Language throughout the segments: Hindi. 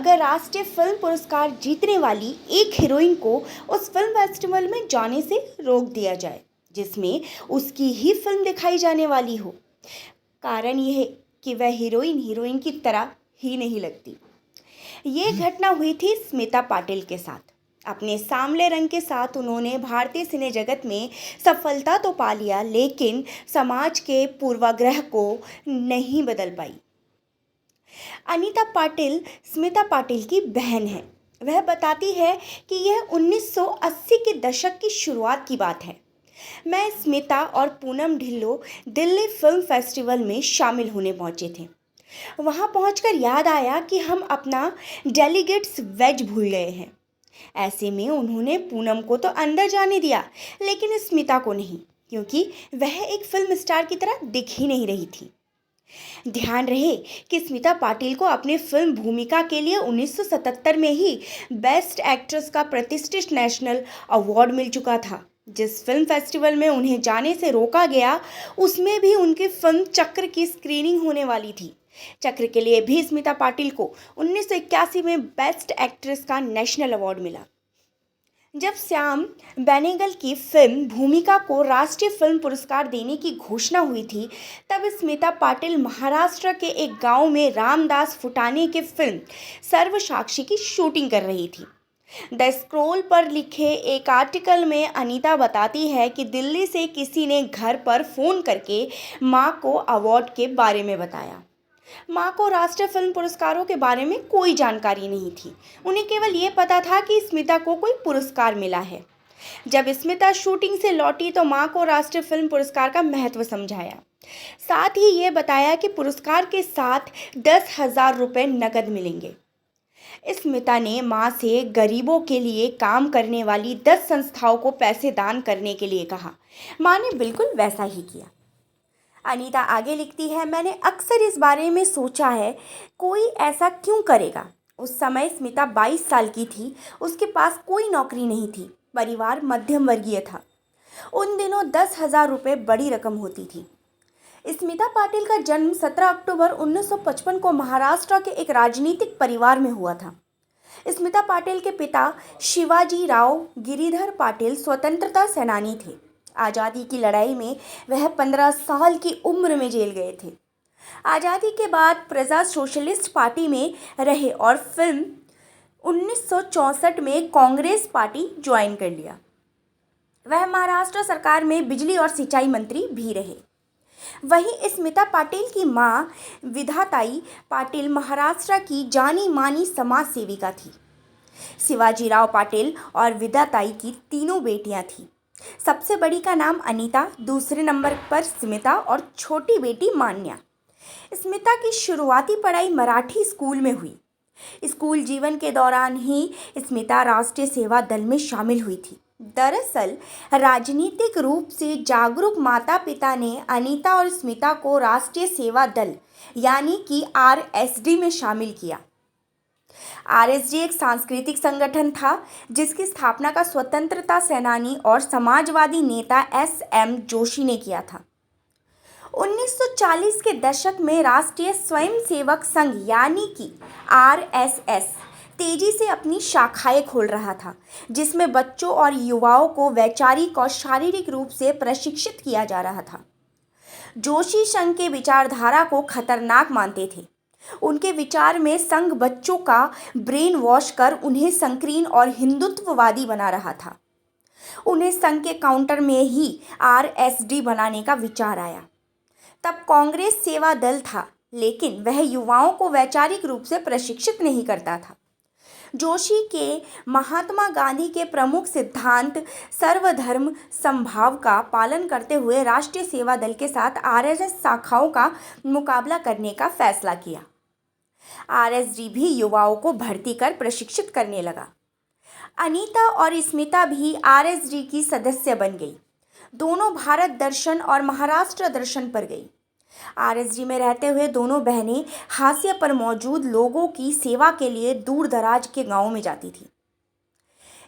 अगर राष्ट्रीय फिल्म पुरस्कार जीतने वाली एक हीरोइन को उस फिल्म फेस्टिवल में जाने से रोक दिया जाए जिसमें उसकी ही फिल्म दिखाई जाने वाली हो। कारण यह है कि वह हीरोइन हीरोइन की तरह ही नहीं लगती। ये घटना हुई थी स्मिता पाटिल के साथ। अपने सांवले रंग के साथ उन्होंने भारतीय सिने जगत में सफलता तो पा लिया, लेकिन समाज के पूर्वाग्रह को नहीं बदल पाई। अनीता पाटिल स्मिता पाटिल की बहन है। वह बताती है कि यह 1980 के दशक की शुरुआत की बात है। मैं स्मिता और पूनम ढिल्लो दिल्ली फिल्म फेस्टिवल में शामिल होने पहुंचे थे। वहां पहुंचकर याद आया कि हम अपना डेलीगेट्स वेज भूल गए हैं। ऐसे में उन्होंने पूनम को तो अंदर जाने दिया, लेकिन स्मिता को नहीं, क्योंकि वह एक फिल्म स्टार की तरह दिख ही नहीं रही थी। ध्यान रहे कि स्मिता पाटिल को अपने फिल्म भूमिका के लिए 1977 में ही बेस्ट एक्ट्रेस का प्रतिष्ठित नेशनल अवार्ड मिल चुका था। जिस फिल्म फेस्टिवल में उन्हें जाने से रोका गया, उसमें भी उनकी फिल्म चक्र की स्क्रीनिंग होने वाली थी। चक्र के लिए भी स्मिता पाटिल को 1981 में बेस्ट एक्ट्रेस का नेशनल अवार्ड मिला। जब श्याम बेनेगल की फिल्म भूमिका को राष्ट्रीय फिल्म पुरस्कार देने की घोषणा हुई थी, तब स्मिता पाटिल महाराष्ट्र के एक गांव में रामदास फुटाने की फिल्म सर्वसाक्षी की शूटिंग कर रही थी। द स्क्रोल पर लिखे एक आर्टिकल में अनीता बताती है कि दिल्ली से किसी ने घर पर फ़ोन करके मां को अवार्ड के बारे में बताया। मां को राष्ट्रीय फिल्म पुरस्कारों के बारे में कोई जानकारी नहीं थी। उन्हें केवल ये पता था कि स्मिता को कोई पुरस्कार मिला है। जब स्मिता शूटिंग से लौटी तो मां को राष्ट्रीय फिल्म पुरस्कार का महत्व समझाया। साथ ही ये बताया कि पुरस्कार के साथ 10,000 रुपये नकद मिलेंगे। स्मिता ने मां से गरीबों के लिए काम करने वाली 10 संस्थाओं को पैसे दान करने के लिए कहा। मां ने बिल्कुल वैसा ही किया। अनीता आगे लिखती है, मैंने अक्सर इस बारे में सोचा है, कोई ऐसा क्यों करेगा। उस समय स्मिता 22 साल की थी। उसके पास कोई नौकरी नहीं थी। परिवार मध्यम वर्गीय था। उन दिनों 10,000 रुपये बड़ी रकम होती थी। स्मिता पाटिल का जन्म 17 अक्टूबर 1955 को महाराष्ट्र के एक राजनीतिक परिवार में हुआ था। स्मिता पाटिल के पिता शिवाजी राव गिरिधर पाटिल स्वतंत्रता सेनानी थे। आज़ादी की लड़ाई में वह 15 साल की उम्र में जेल गए थे। आज़ादी के बाद प्रजा सोशलिस्ट पार्टी में रहे और फिल्म 1964 में कांग्रेस पार्टी ज्वाइन कर लिया। वह महाराष्ट्र सरकार में बिजली और सिंचाई मंत्री भी रहे। वहीं स्मिता पाटिल की मां विधाताई पाटिल महाराष्ट्र की जानी मानी समाज सेविका थी। शिवाजीराव पाटिल और विधाताई की तीनों बेटियां थीं। सबसे बड़ी का नाम अनीता, दूसरे नंबर पर स्मिता और छोटी बेटी मान्या। स्मिता की शुरुआती पढ़ाई मराठी स्कूल में हुई। स्कूल जीवन के दौरान ही स्मिता राष्ट्रीय सेवा दल में शामिल हुई थी। दरअसल राजनीतिक रूप से जागरूक माता पिता ने अनीता और स्मिता को राष्ट्रीय सेवा दल यानी कि आरएसडी में शामिल किया। आरएसडी एक सांस्कृतिक संगठन था जिसकी स्थापना का स्वतंत्रता सेनानी और समाजवादी नेता एसएम जोशी ने किया था। 1940 के दशक में राष्ट्रीय स्वयंसेवक संघ यानी कि आरएसएस तेजी से अपनी शाखाएं खोल रहा था, जिसमें बच्चों और युवाओं को वैचारिक और शारीरिक रूप से प्रशिक्षित किया जा रहा था। जोशी संघ के विचारधारा को खतरनाक मानते थे। उनके विचार में संघ बच्चों का ब्रेन वॉश कर उन्हें संकीर्ण और हिंदुत्ववादी बना रहा था। उन्हें संघ के काउंटर में ही आरएसडी बनाने का विचार आया। तब कांग्रेस सेवा दल था, लेकिन वह युवाओं को वैचारिक रूप से प्रशिक्षित नहीं करता था। जोशी के महात्मा गांधी के प्रमुख सिद्धांत सर्वधर्म समभाव का पालन करते हुए राष्ट्रीय सेवा दल के साथ आरएसएस शाखाओं का मुकाबला करने का फैसला किया। आरएसडी भी युवाओं को भर्ती कर प्रशिक्षित करने लगा। अनीता और स्मिता भी आरएसडी की सदस्य बन गई। दोनों भारत दर्शन और महाराष्ट्र दर्शन पर गई। आरएसडी में रहते हुए दोनों बहनें हाशिए पर मौजूद लोगों की सेवा के लिए दूर दराज के गांवों में जाती थी।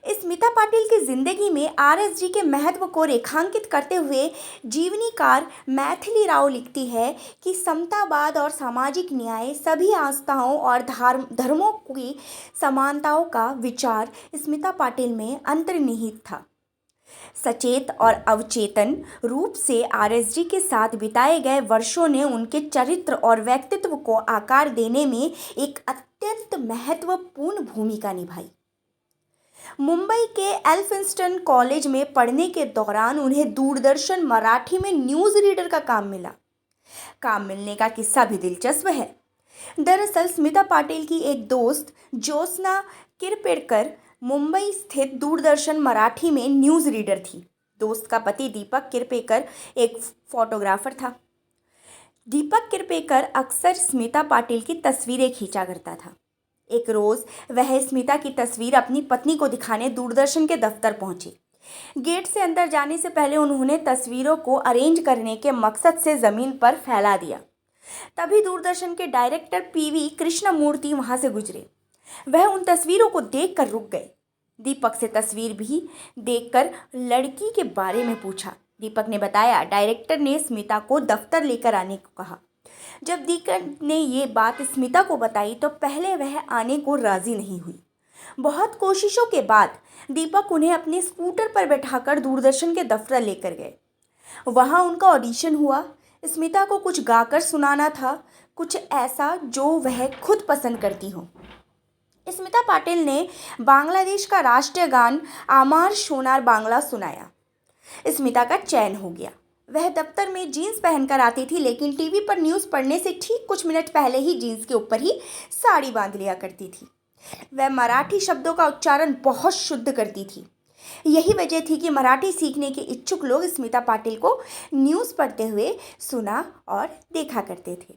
स्मिता पाटिल की जिंदगी में आरएसजी के महत्व को रेखांकित करते हुए जीवनीकार मैथिली राव लिखती है कि समतावाद और सामाजिक न्याय, सभी आस्थाओं और धर्मों की समानताओं का विचार स्मिता पाटिल में अंतर्निहित था। सचेत और अवचेतन रूप से आरएसजी के साथ बिताए गए वर्षों ने उनके चरित्र और व्यक्तित्व को आकार देने में एक अत्यंत महत्वपूर्ण भूमिका निभाई। मुंबई के एल्फिंस्टन कॉलेज में पढ़ने के दौरान उन्हें दूरदर्शन मराठी में न्यूज़ रीडर का काम मिला। काम मिलने का किस्सा भी दिलचस्प है। दरअसल स्मिता पाटिल की एक दोस्त ज्योत्सना किरपेडकर मुंबई स्थित दूरदर्शन मराठी में न्यूज़ रीडर थी। दोस्त का पति दीपक किरपेकर एक फोटोग्राफर था। दीपक किरपेकर अक्सर स्मिता पाटिल की तस्वीरें खींचा करता था। एक रोज वह स्मिता की तस्वीर अपनी पत्नी को दिखाने दूरदर्शन के दफ्तर पहुंचे। गेट से अंदर जाने से पहले उन्होंने तस्वीरों को अरेंज करने के मकसद से जमीन पर फैला दिया। तभी दूरदर्शन के डायरेक्टर पीवी कृष्णमूर्ति वहां से गुजरे। वह उन तस्वीरों को देखकर रुक गए। दीपक से तस्वीर भी देखकर लड़की के बारे में पूछा। दीपक ने बताया, डायरेक्टर ने स्मिता को दफ्तर लेकर आने को कहा। जब दीपक ने ये बात स्मिता को बताई तो पहले वह आने को राजी नहीं हुई। बहुत कोशिशों के बाद दीपक उन्हें अपने स्कूटर पर बैठाकर दूरदर्शन के दफ्तर लेकर गए। वहां उनका ऑडिशन हुआ। स्मिता को कुछ गाकर सुनाना था, कुछ ऐसा जो वह खुद पसंद करती हो। स्मिता पाटिल ने बांग्लादेश का राष्ट्रीय गान आमार सोनार बांग्ला सुनाया। स्मिता का चयन हो गया। वह दफ्तर में जीन्स पहनकर आती थी, लेकिन टीवी पर न्यूज़ पढ़ने से ठीक कुछ मिनट पहले ही जीन्स के ऊपर ही साड़ी बांध लिया करती थी। वह मराठी शब्दों का उच्चारण बहुत शुद्ध करती थी। यही वजह थी कि मराठी सीखने के इच्छुक लोग स्मिता पाटिल को न्यूज़ पढ़ते हुए सुना और देखा करते थे।